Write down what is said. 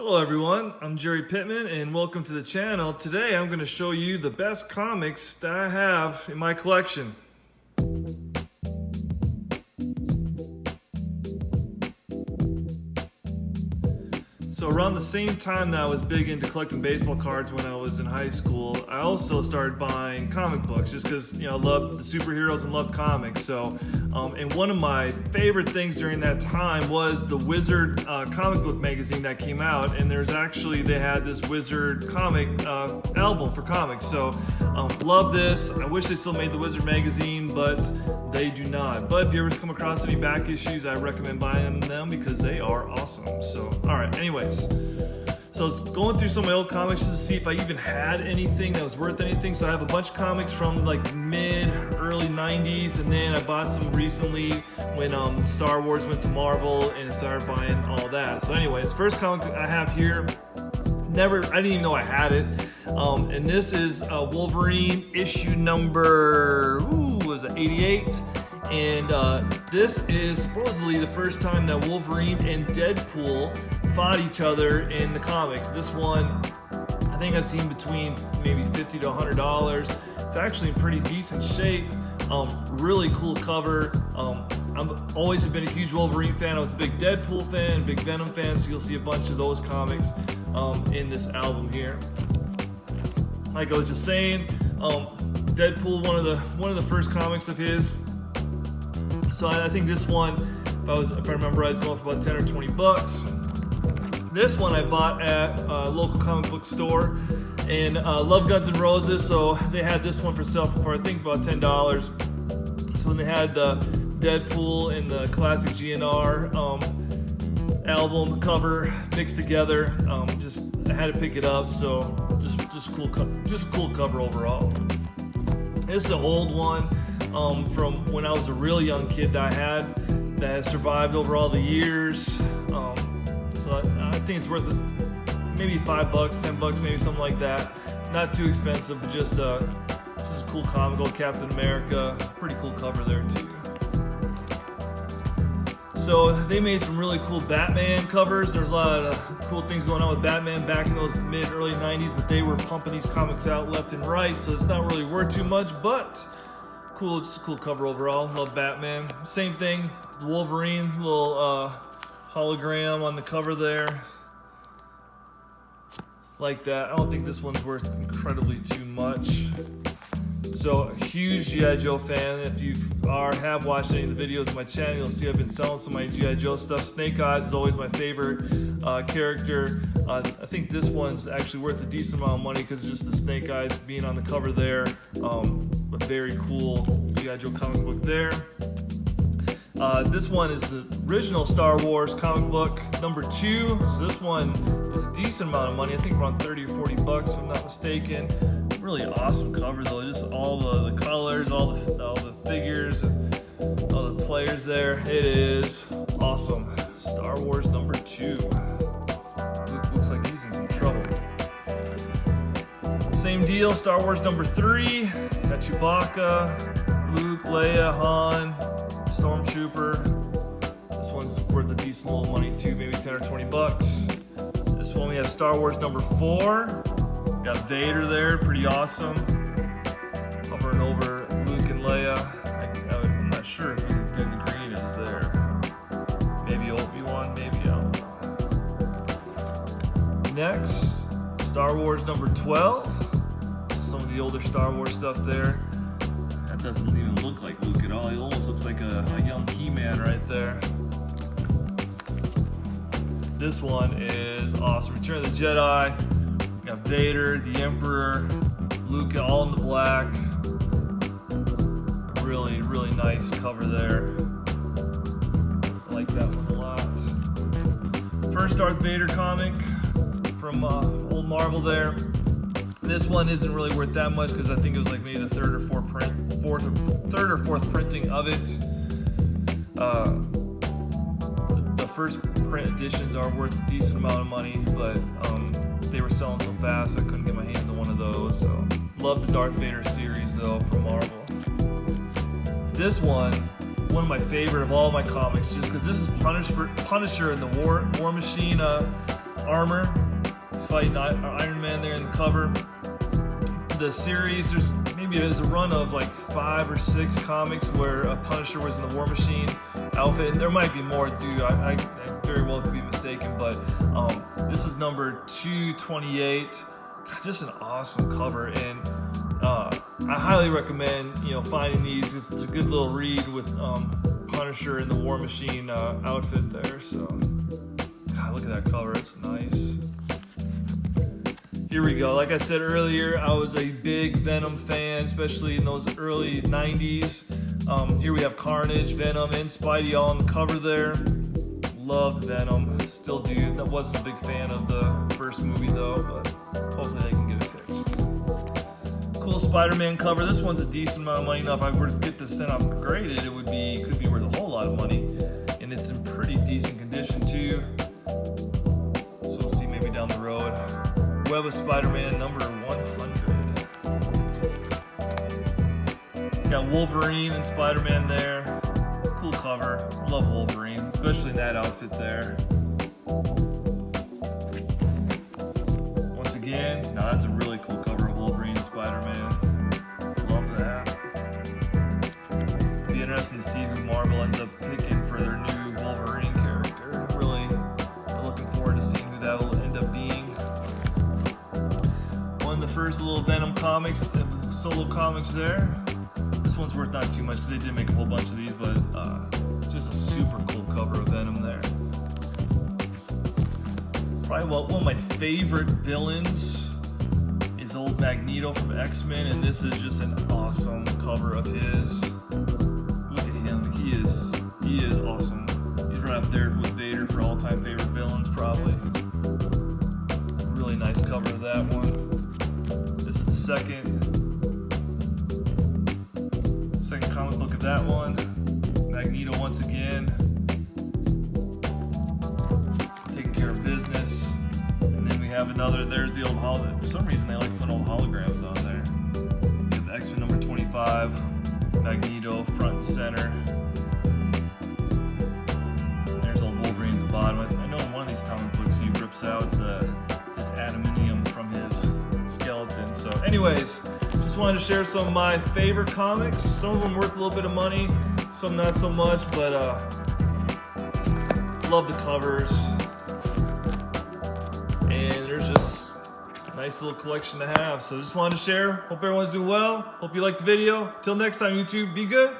Hello everyone, I'm Jerry Pittman and welcome to the channel. Today I'm going to show you the best comics that I have in my collection. So around the same time that I was big into collecting baseball cards when I was in high school, I also started buying comic books just because, I loved the superheroes and loved comics. So, and one of my favorite things during that time was the Wizard comic book magazine that came out, and they had this Wizard comic album for comics. So, love this. I wish they still made the Wizard magazine, but they do not. But if you ever come across any back issues, I recommend buying them because they are awesome. So, alright, anyways. So I was going through some of my old comics just to see if I even had anything that was worth anything. So I have a bunch of comics from like early 90s, and then I bought some recently when Star Wars went to Marvel, and I started buying all that. So anyways, first comic I have here, I didn't even know I had it. And this is Wolverine issue number, was it 88? And this is supposedly the first time that Wolverine and Deadpool fought each other in the comics. This one, I think I've seen between maybe $50 to $100. It's actually in pretty decent shape. Really cool cover. I've always been a huge Wolverine fan. I was a big Deadpool fan, big Venom fan, so you'll see a bunch of those comics in this album here. Like I was just saying, Deadpool, one of the first comics of his. So I think this one, if I remember, I was going for about 10 or 20 bucks. This one I bought at a local comic book store, and love Guns N' Roses, so they had this one for sale for I think about $10. So when they had the Deadpool and the classic GNR album cover mixed together, I had to pick it up. So just cool cover overall. This is an old one from when I was a real young kid that I had that has survived over all the years. So I think it's worth maybe $5, $10, maybe something like that. Not too expensive, but just a cool comic. Old Captain America, pretty cool cover there too. So they made some really cool Batman covers. There's a lot of cool things going on with Batman back in those early 90s, but they were pumping these comics out left and right, so it's not really worth too much, but cool, just a cool cover overall. Love Batman. Same thing, Wolverine, little hologram on the cover there. Like that. I don't think this one's worth incredibly too much. So, huge G.I. Joe fan. If you have watched any of the videos on my channel, you'll see I've been selling some of my G.I. Joe stuff. Snake Eyes is always my favorite character. I think this one's actually worth a decent amount of money because just the Snake Eyes being on the cover there. A very cool G.I. Joe comic book there. This one is the original Star Wars comic book number 2. So this one is a decent amount of money. I think around 30 or 40 bucks if I'm not mistaken. Really awesome cover though. Just all the colors, all the figures, all the players there. It is awesome. Star Wars number 2. Looks like he's in some trouble. Same deal. Star Wars number 3. Got Chewbacca, Luke, Leia, Han, Stormtrooper. This one's worth a decent little money too, maybe 10 or 20 bucks. This one we have Star Wars number 4. Got Vader there, pretty awesome. Hovering over Luke and Leia. I'm not sure who the dude in the green is there. Maybe Obi-Wan, maybe, I don't know. Next, Star Wars number 12. Some of the older Star Wars stuff there. That doesn't even look like Luke at all. He almost looks like a young He-Man right there. This one is awesome. Return of the Jedi. Got Vader, the Emperor, Luke, all in the black. Really, really nice cover there. I like that one a lot. First Darth Vader comic from old Marvel there. This one isn't really worth that much because I think it was like maybe the third or fourth printing of it. The first print editions are worth a decent amount of money, but they were selling so fast I couldn't get my hands on one of those. So love the Darth Vader series though from Marvel. This one of my favorite of all my comics, just because this is Punisher in the War Machine armor. He's fighting Iron Man there in the cover. The series, there's a run of like 5 or 6 comics where a Punisher was in the War Machine outfit, and there might be more too. I very well could be mistaken, but this is number 228. Just an awesome cover, and I highly recommend finding these because it's a good little read with Punisher in the War Machine outfit there. So, God, look at that cover, it's nice. Here we go. Like I said earlier, I was a big Venom fan, especially in those early 90s. Here we have Carnage, Venom, and Spidey all on the cover there. Loved Venom, still do. I wasn't a big fan of the first movie though, but hopefully they can get it fixed. Cool Spider-Man cover. This one's a decent amount of money. Now if I were to get this sent off graded, it could be worth a whole lot of money. And it's in pretty decent condition too. So we'll see maybe down the road. Web of Spider-Man number 100. Got Wolverine and Spider-Man there. Cool cover. Love Wolverine, especially in that outfit there. Once again, now that's a really cool cover of Wolverine and Spider-Man. Love that. Be interesting to see who Marvel ends up picking for their new Wolverine character. Really looking forward to seeing who that will end up being. One of the first little Venom comics, solo comics there. This one's worth not too much because they did make a whole bunch of these, but just a super cool cover of Venom there. Probably one of my favorite villains is old Magneto from X-Men, and this is just an awesome cover of his. Look at him, he is awesome. He's right up there with Vader for all-time favorite villains, probably. Really nice cover of that one. This is the second comic book of that one. Magneto once again taking care of business. And then we have another, there's the old hologram. For some reason they like putting old holograms on there. We have X-Men number 25, Magneto front and center. There's old Wolverine at the bottom. I know in one of these comic books he rips out his adamantium from his skeleton. So anyways, just wanted to share some of my favorite comics. Some of them worth a little bit of money, some not so much, but love the covers. And there's just a nice little collection to have. So just wanted to share. Hope everyone's doing well. Hope you liked the video. Till next time, YouTube, be good.